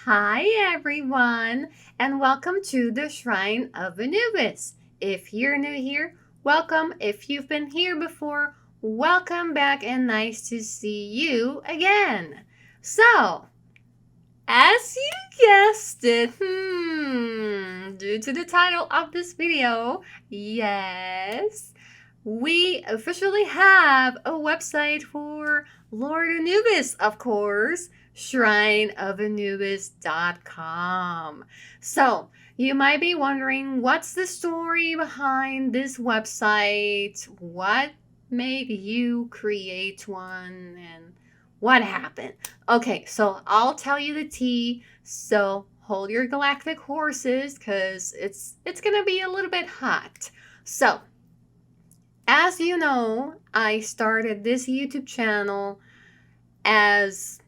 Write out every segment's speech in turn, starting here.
Hi, everyone, and welcome to the Shrine of Anubis. If you're new here, welcome. If you've been here before, welcome back and nice to see you again. So, as you guessed it, due to the title of this video, yes, we officially have a website for Lord Anubis, of course, shrineofanubis.com. So, you might be wondering, what's the story behind this website? What made you create one? And what happened? Okay, so I'll tell you the tea. So hold your galactic horses because it's gonna be a little bit hot. So, as you know, I started this YouTube channel as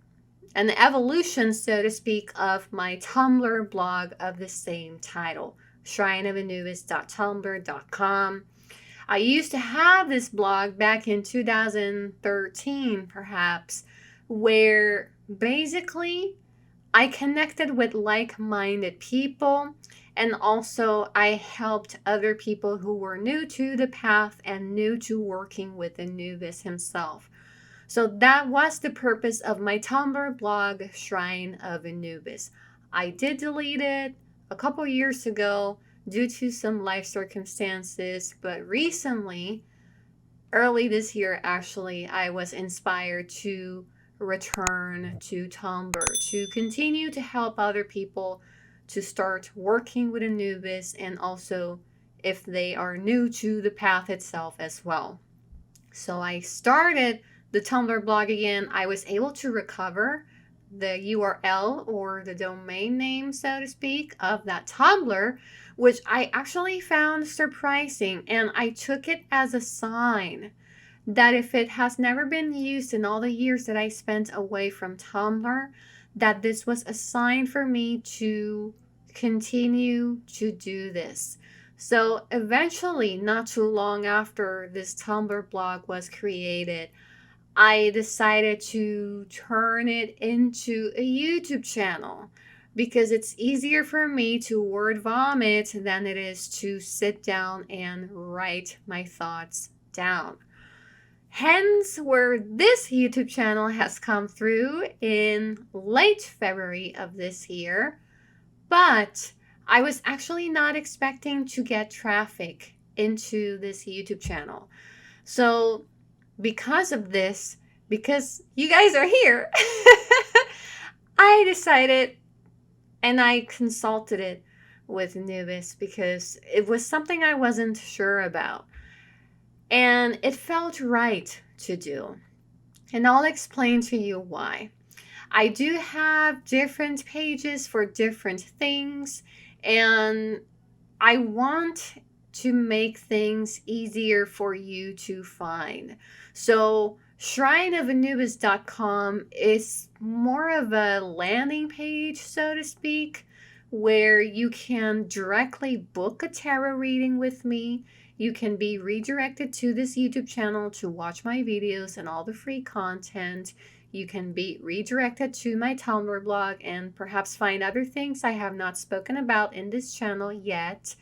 an evolution, so to speak, of my Tumblr blog of the same title, shrineofanubis.tumblr.com. I used to have this blog back in 2013, perhaps, where basically I connected with like-minded people, and also I helped other people who were new to the path and new to working with Anubis himself. So that was the purpose of my Tumblr blog, Shrine of Anubis. I did delete it a couple years ago due to some life circumstances, but recently, early this year actually, I was inspired to return to Tumblr to continue to help other people to start working with Anubis, and also if they are new to the path itself as well. So I started the Tumblr blog again. I was able to recover the URL or the domain name, so to speak, of that Tumblr, which I actually found surprising, and I took it as a sign that if it has never been used in all the years that I spent away from Tumblr, that this was a sign for me to continue to do this. So eventually, not too long after this Tumblr blog was created, I decided to turn it into a YouTube channel because it's easier for me to word vomit than it is to sit down and write my thoughts down. Hence, where this YouTube channel has come through in late February of this year. But I was actually not expecting to get traffic into this YouTube channel. So, because of this, because you guys are here, I decided and I consulted it with Anubis because it was something I wasn't sure about. And it felt right to do. And I'll explain to you why. I do have different pages for different things, and I want to make things easier for you to find. So shrineofanubis.com is more of a landing page, so to speak, where you can directly book a tarot reading with me. You can be redirected to this YouTube channel to watch my videos and all the free content. You can be redirected to my Tumblr blog and perhaps find other things I have not spoken about in this channel yet.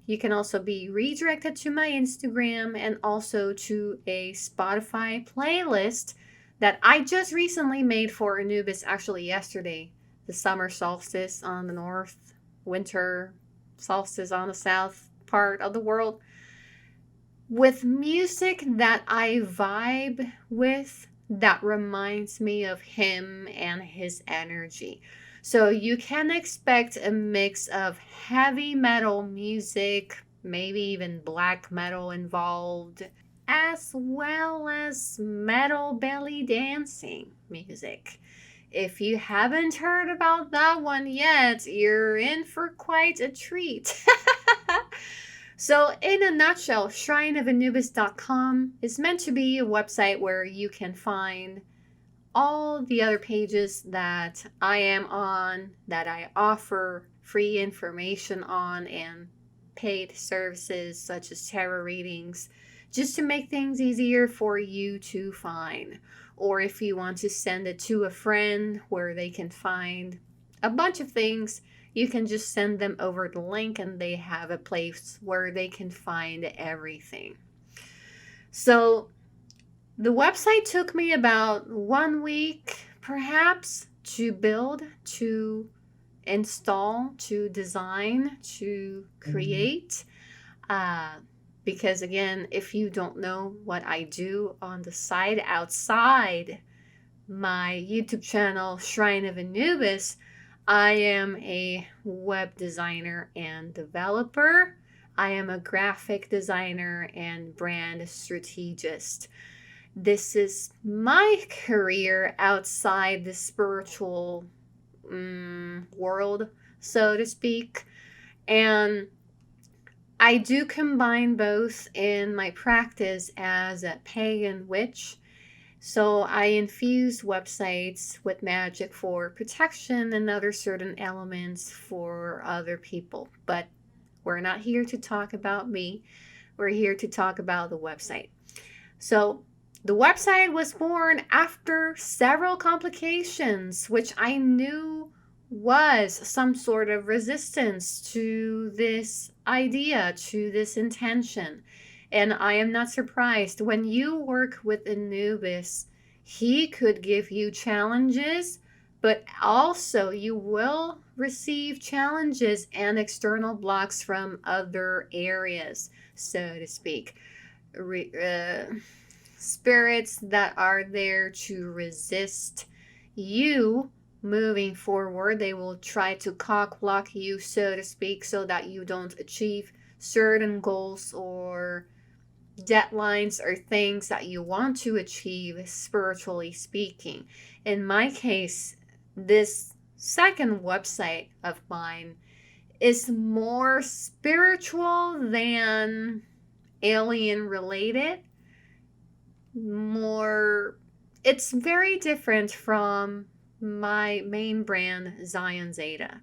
You can also be redirected to my Instagram and also to a Spotify playlist that I just recently made for Anubis, actually yesterday. The summer solstice on the north, winter solstice on the south part of the world, with music that I vibe with that reminds me of him and his energy. So you can expect a mix of heavy metal music, maybe even black metal involved, as well as metal belly dancing music. If you haven't heard about that one yet, you're in for quite a treat. So, in a nutshell, shrineofanubis.com is meant to be a website where you can find all the other pages that I am on, that I offer free information on, and paid services such as tarot readings, just to make things easier for you to find. Or if you want to send it to a friend where they can find a bunch of things. You can just send them over the link and they have a place where they can find everything. So the website took me about 1 week, perhaps, to build, to install, to design, to create. Uh, because again, if you don't know what I do on the side outside my YouTube channel, Shrine of Anubis, I am a web designer and developer. I am a graphic designer and brand strategist. This is my career outside the spiritual world, so to speak. And I do combine both in my practice as a pagan witch. So I infuse websites with magic for protection and other certain elements for other people. But we're not here to talk about me. We're here to talk about the website. So the website was born after several complications, which I knew was some sort of resistance to this idea, to this intention. And I am not surprised. When you work with Anubis, he could give you challenges, but also you will receive challenges and external blocks from other areas, so to speak. Spirits that are there to resist you moving forward. They will try to cock block you, so to speak, so that you don't achieve certain goals or deadlines or things that you want to achieve, spiritually speaking. In my case, this second website of mine is more spiritual than alien related. It's very different from my main brand, Zion Zeta,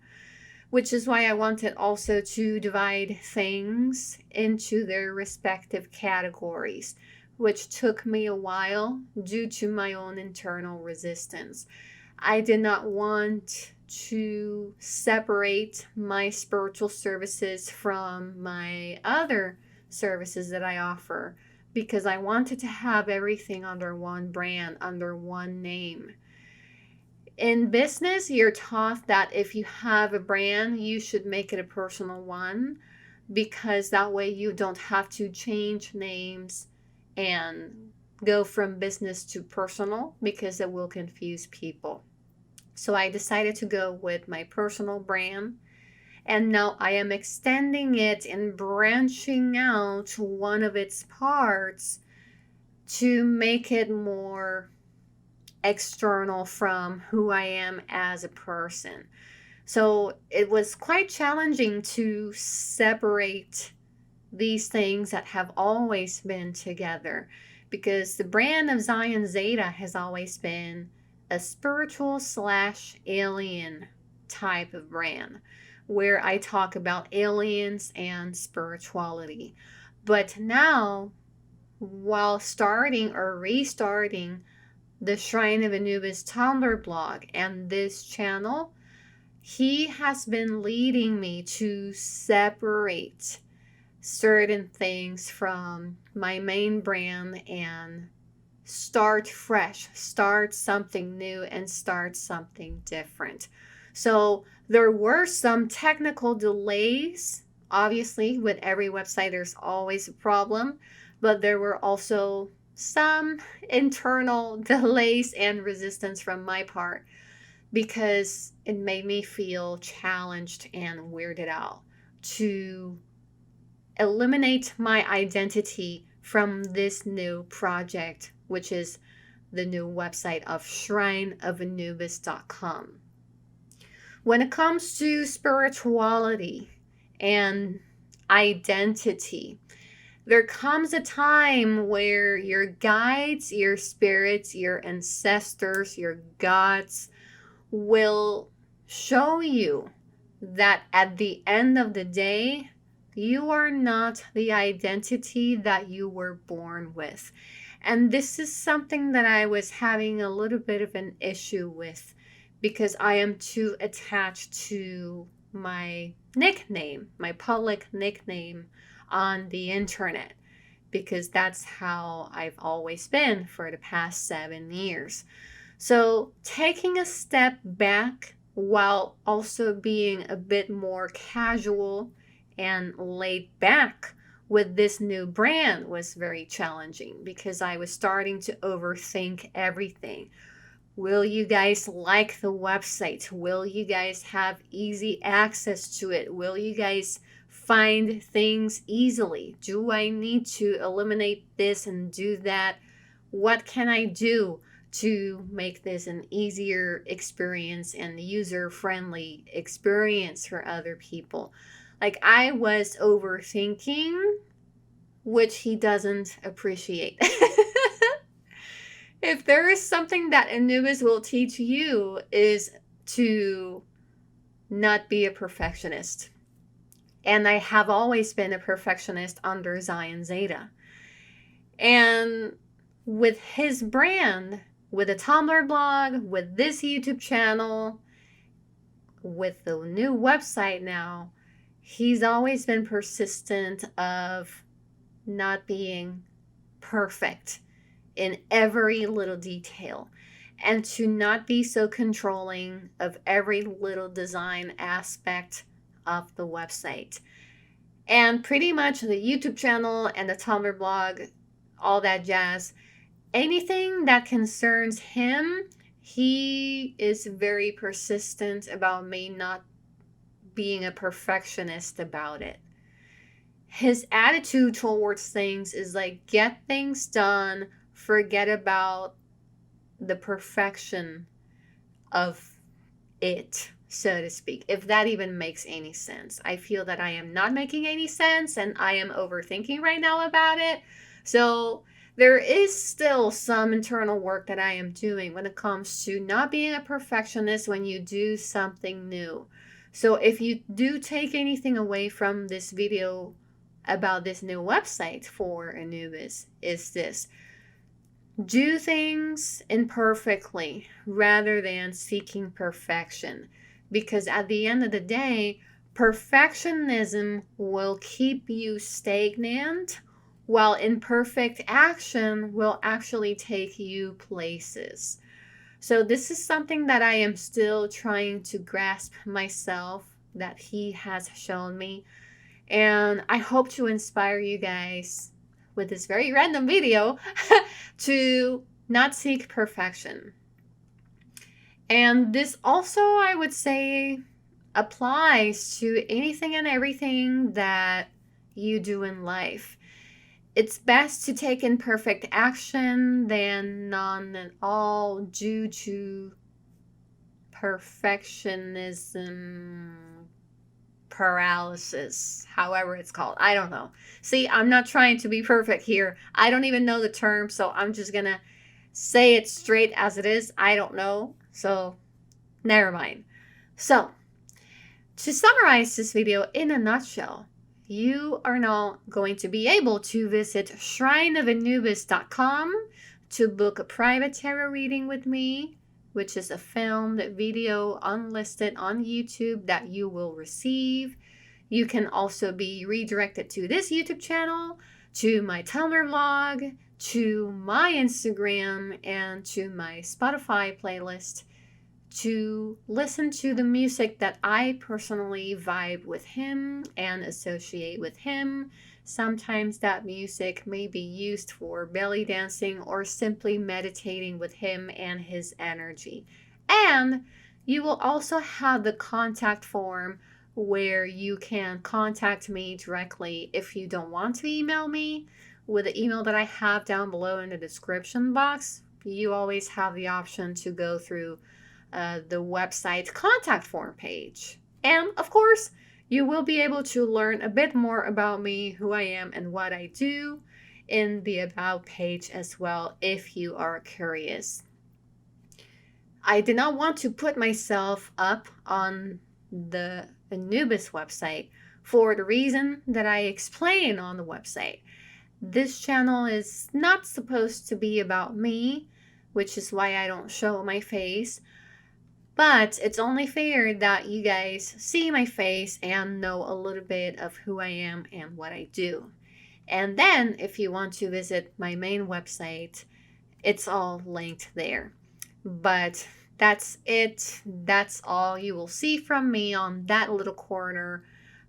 which is why I wanted also to divide things into their respective categories, which took me a while due to my own internal resistance. I did not want to separate my spiritual services from my other services that I offer, because I wanted to have everything under one brand, under one name. In business, you're taught that if you have a brand, you should make it a personal one, because that way you don't have to change names and go from business to personal, because it will confuse people. So I decided to go with my personal brand. And now I am extending it and branching out one of its parts to make it more external from who I am as a person. So it was quite challenging to separate these things that have always been together, because the brand of Zion Zeta has always been a spiritual / alien type of brand, where I talk about aliens and spirituality. But now, while starting or restarting the Shrine of Anubis Tumblr blog and this channel, he has been leading me to separate certain things from my main brand and start fresh, start something new, and start something different. So there were some technical delays. Obviously, with every website, there's always a problem, but there were also some internal delays and resistance from my part, because it made me feel challenged and weirded out to eliminate my identity from this new project, which is the new website of shrineofanubis.com. When it comes to spirituality and identity, there comes a time where your guides, your spirits, your ancestors, your gods will show you that at the end of the day, you are not the identity that you were born with. And this is something that I was having a little bit of an issue with, because I am too attached to my nickname, my public nickname on the internet, because that's how I've always been for the past 7 years. So, taking a step back while also being a bit more casual and laid back with this new brand was very challenging because I was starting to overthink everything. Will you guys like the website? Will you guys have easy access to it? Will you guys find things easily? Do I need to eliminate this and do that? What can I do to make this an easier experience and user friendly experience for other people? Like, I was overthinking, which he doesn't appreciate. If there is something that Anubis will teach you, is to not be a perfectionist. And I have always been a perfectionist under Zion Zeta. And with his brand, with a Tumblr blog, with this YouTube channel, with the new website now, he's always been persistent of not being perfect in every little detail, and to not be so controlling of every little design aspect of the website. And pretty much the YouTube channel and the Tumblr blog, all that jazz, anything that concerns him, he is very persistent about me not being a perfectionist about it. His attitude towards things is like, get things done, forget about the perfection of it, so to speak, if that even makes any sense. I feel that I am not making any sense and I am overthinking right now about it. So there is still some internal work that I am doing when it comes to not being a perfectionist when you do something new. So if you do take anything away from this video about this new website for Anubis, is this: do things imperfectly rather than seeking perfection. Because at the end of the day, perfectionism will keep you stagnant, while imperfect action will actually take you places. So this is something that I am still trying to grasp myself, that he has shown me. And I hope to inspire you guys with this very random video to not seek perfection. And this also, I would say, applies to anything and everything that you do in life. It's best to take imperfect action than none at all due to perfectionism paralysis, however it's called. I don't know. See, I'm not trying to be perfect here. I don't even know the term, so I'm just gonna say it straight as it is. I don't know, so never mind. So, to summarize this video in a nutshell, you are now going to be able to visit shrineofanubis.com to book a private tarot reading with me, which is a filmed video unlisted on YouTube that you will receive. You can also be redirected to this YouTube channel, to my Tumblr blog, to my Instagram, and to my Spotify playlist to listen to the music that I personally vibe with him and associate with him. Sometimes that music may be used for belly dancing or simply meditating with him and his energy. And you will also have the contact form where you can contact me directly if you don't want to email me. With the email that I have down below in the description box, you always have the option to go through the website contact form page. And of course, you will be able to learn a bit more about me, who I am, and what I do in the About page as well, if you are curious. I did not want to put myself up on the Anubis website for the reason that I explain on the website. This channel is not supposed to be about me, which is why I don't show my face. But it's only fair that you guys see my face and know a little bit of who I am and what I do. And then if you want to visit my main website, it's all linked there. But that's it. That's all you will see from me on that little corner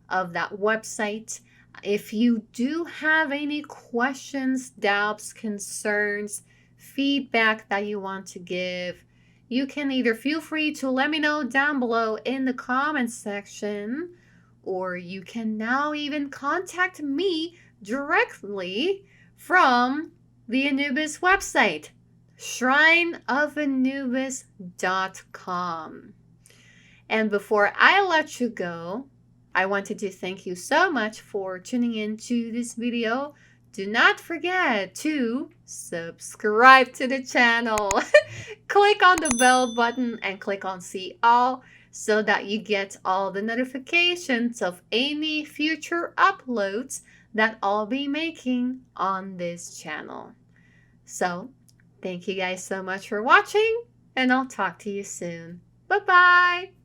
of that website. If you do have any questions, doubts, concerns, feedback that you want to give, you can either feel free to let me know down below in the comments section, or you can now even contact me directly from the Anubis website, shrineofanubis.com. And before I let you go, I wanted to thank you so much for tuning in to this video. Do not forget to subscribe to the channel. Click on the bell button and click on see all so that you get all the notifications of any future uploads that I'll be making on this channel. So, thank you guys so much for watching, and I'll talk to you soon. Bye-bye!